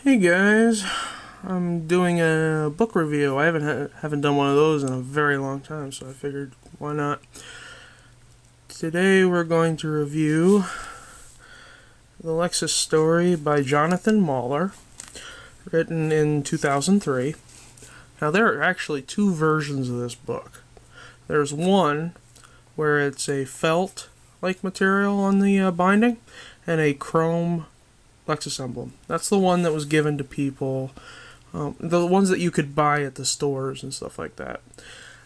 Hey guys, I'm doing a book review. I haven't done one of those in a very long time, so I figured why not. Today we're going to review The Lexus Story by Jonathan Mahler, written in 2003. Now there are actually two versions of this book. There's one where it's a felt-like material on the binding and a chrome Lexus emblem. That's the one that was given to people, the ones that you could buy at the stores and stuff like that.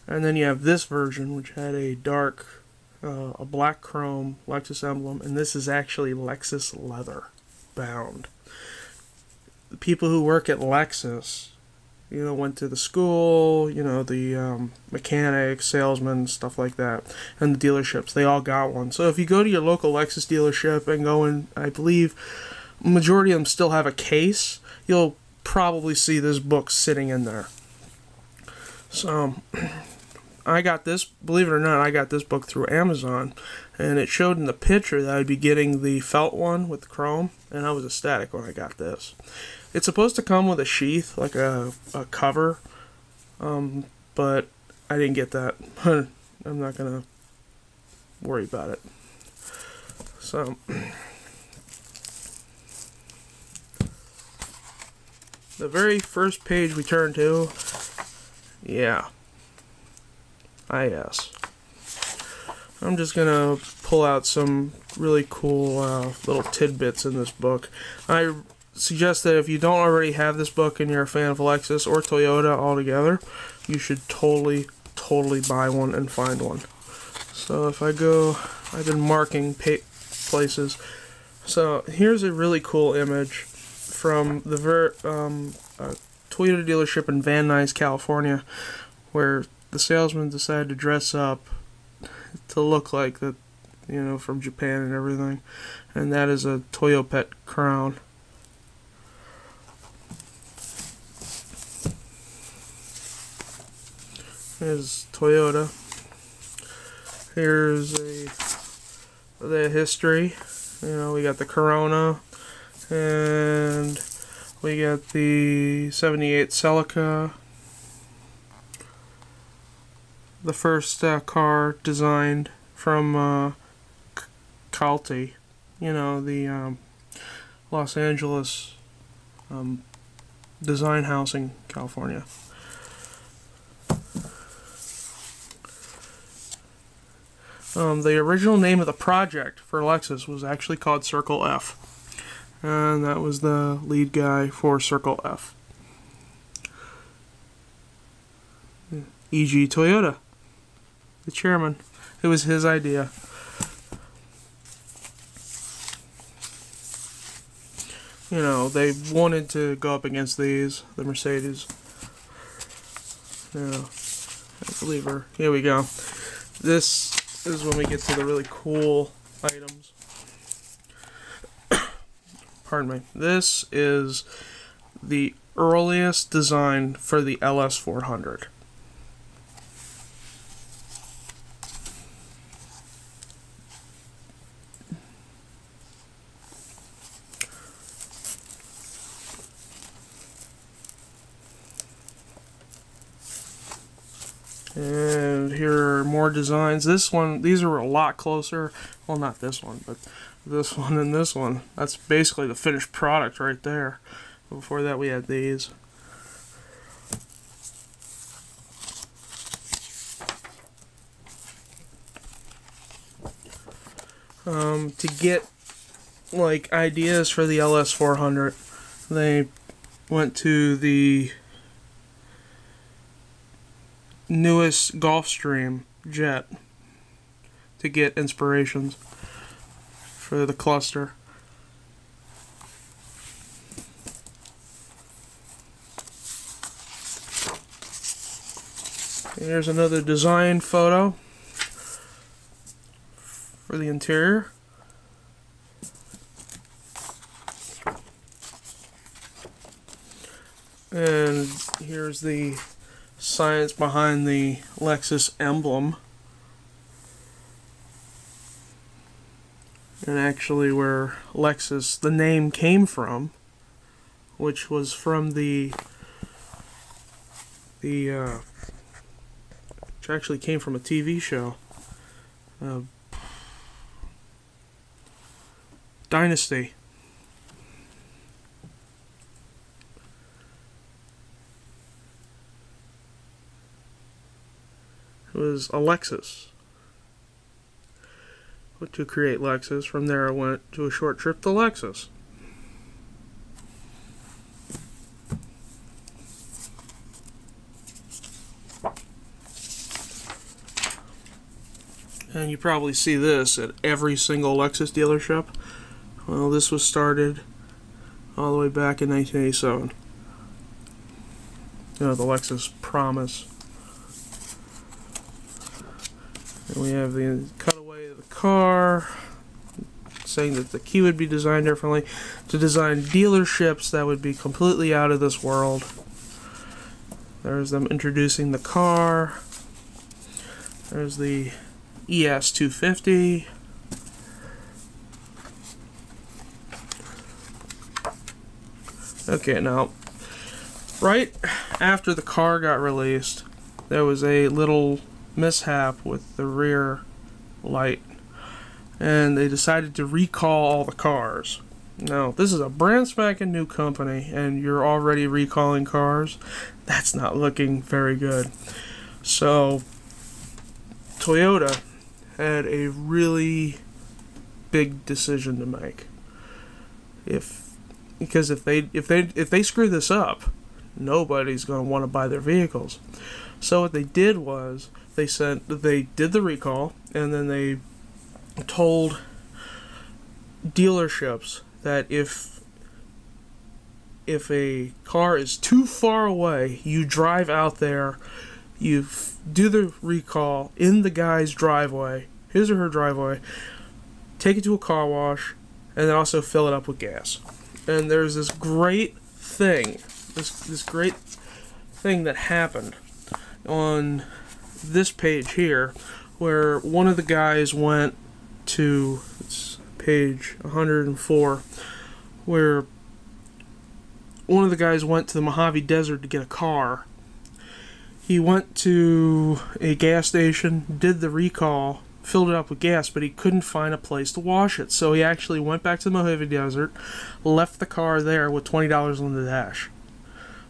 And then you have this version, which had a a black chrome Lexus emblem, and this is actually Lexus leather bound. The people who work at Lexus, went to the school, the mechanics, salesmen, stuff like that, and the dealerships, they all got one. So if you go to your local Lexus dealership and go in, I believe majority of them still have a case, you'll probably see this book sitting in there. So I got this, believe it or not, I got this book through Amazon, and it showed in the picture that I'd be getting the felt one with the chrome, and I was ecstatic when I got this. It's supposed to come with a sheath, like a cover, but I didn't get that. I'm not going to worry about it. So the very first page we turn to, IS. I'm just gonna pull out some really cool little tidbits in this book. I suggest that if you don't already have this book and you're a fan of Lexus or Toyota altogether, you should totally buy one and find one. So if I go, I've been marking places. So here's a really cool image from the Toyota dealership in Van Nuys, California, where the salesman decided to dress up to look like the, from Japan and everything, and that is a Toyopet crown. Here's Toyota. Here's the history. We got the Corona. And we got the 78 Celica, the first car designed from Calti, the Los Angeles design house in California. The original name of the project for Lexus was actually called Circle F. And that was the lead guy for Circle F. E.G. Toyota, the chairman. It was his idea. They wanted to go up against these, the Mercedes. I believe her. Here we go. This is when we get to the really cool items. Pardon me. This is the earliest design for the LS400. And here are more designs. These are a lot closer. Well, not this one, but this one and this one. That's basically the finished product right there. Before that, we had these. To get ideas for the LS400, they went to the newest Gulfstream jet to get inspirations for the cluster. Here's another design photo for the interior. And here's the science behind the Lexus emblem. And actually where Lexus, the name came from, which was from which actually came from a TV show. Dynasty. It was a Lexus. To create Lexus. From there I went to a short trip to Lexus. And you probably see this at every single Lexus dealership. Well, this was started all the way back in 1987. You know, the Lexus Promise. And we have the cutaway of the car, saying that the key would be designed differently to design dealerships that would be completely out of this world. There's them introducing the car. There's the ES 250. Okay, now, right after the car got released, there was a little mishap with the rear light, and they decided to recall all the cars. Now, this is a brand spanking new company, and you're already recalling cars. That's not looking very good. So, Toyota had a really big decision to make. Because if they screw this up, nobody's going to want to buy their vehicles. So what they did was they did the recall, and then they told dealerships that if a car is too far away, you drive out there, you do the recall in the guy's driveway, his or her driveway, take it to a car wash, and then also fill it up with gas. And there's this great thing, this great thing that happened on this page here, where one of the guys went to, it's page 104, where one of the guys went to the Mojave Desert to get a car. He went to a gas station, did the recall, filled it up with gas, but he couldn't find a place to wash it. So he actually went back to the Mojave Desert, left the car there with $20 on the dash.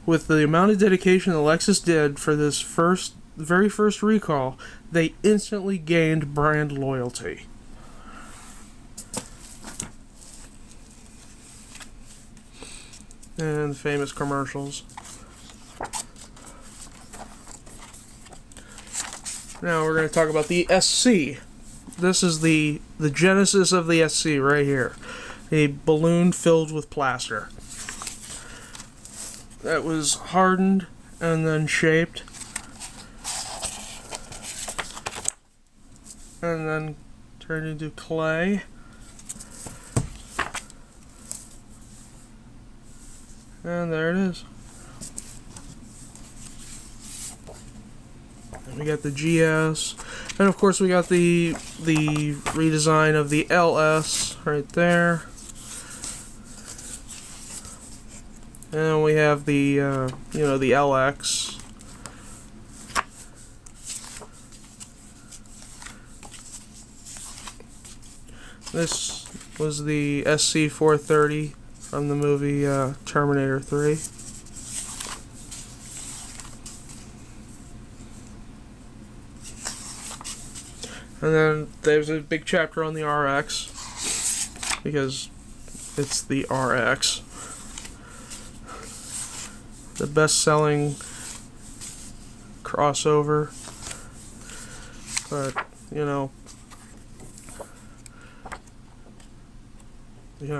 With the amount of dedication that Lexus did for this very first recall, they instantly gained brand loyalty. And the famous commercials. Now we're going to talk about the SC. This is the genesis of the SC right here. A balloon filled with plaster that was hardened and then shaped and then turned into clay. And there it is. And we got the GS, and of course we got the redesign of the LS right there. And we have the the LX. This was the SC430 from the movie Terminator 3. And then there's a big chapter on the RX, because it's the RX. The best-selling crossover. But, you know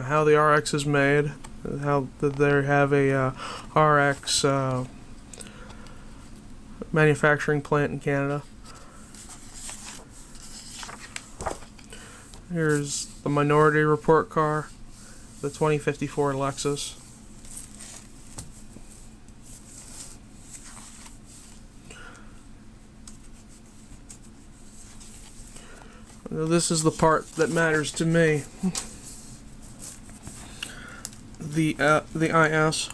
how the RX is made, how they have a RX manufacturing plant in Canada. Here's the Minority Report car, the 2054 Lexus. Now this is the part that matters to me. The IS.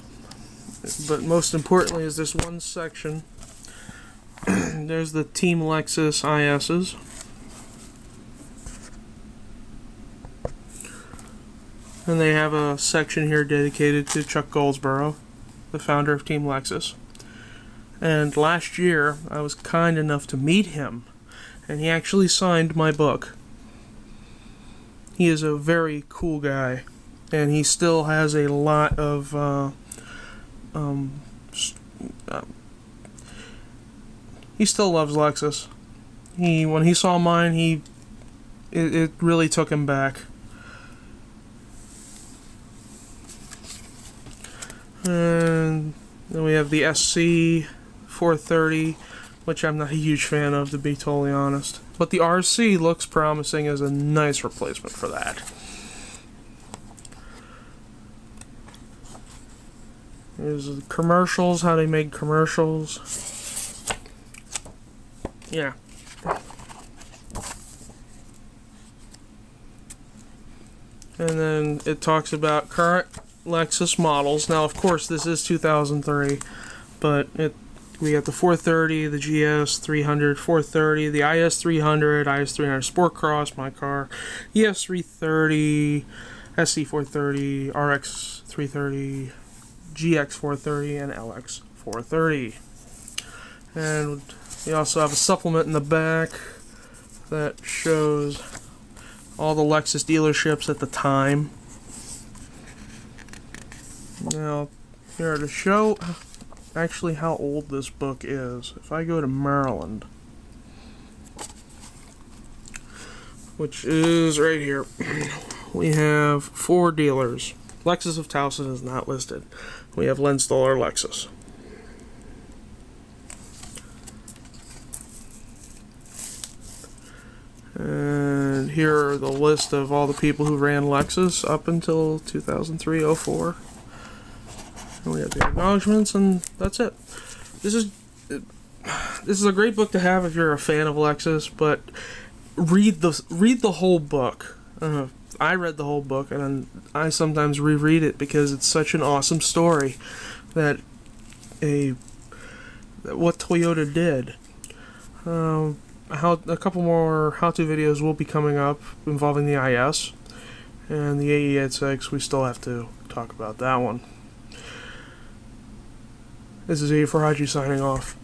but most importantly is this one section. There's the Team Lexus ISs. And they have a section here dedicated to Chuck Goldsboro, the founder of Team Lexus. And last year, I was kind enough to meet him, and he actually signed my book. He is a very cool guy, and he still has a lot of he still loves Lexus. When he saw mine, it really took him back. And then we have the SC 430, which I'm not a huge fan of, to be totally honest. But the RC looks promising as a nice replacement for that. Here's the commercials, how they make commercials. Yeah. And then it talks about current Lexus models. Now, of course, this is 2003, but we got the 430, the GS 300, 430, the IS 300, IS 300 Sport Cross, my car, ES 330, SC 430, RX 330, GX 430, and LX 430. And we also have a supplement in the back that shows all the Lexus dealerships at the time. Now, here to show actually how old this book is, if I go to Maryland, which is right here, we have 4 dealers. Lexus of Towson is not listed. We have Lenstoller Lexus. And here are the list of all the people who ran Lexus up until 2003-04. And we have the acknowledgments, and that's it. This is a great book to have if you're a fan of Lexus, but read the whole book. I read the whole book, and I sometimes reread it because it's such an awesome story that what Toyota did. A couple more how-to videos will be coming up involving the IS and the AE86. We still have to talk about that one. This is A4Haji signing off.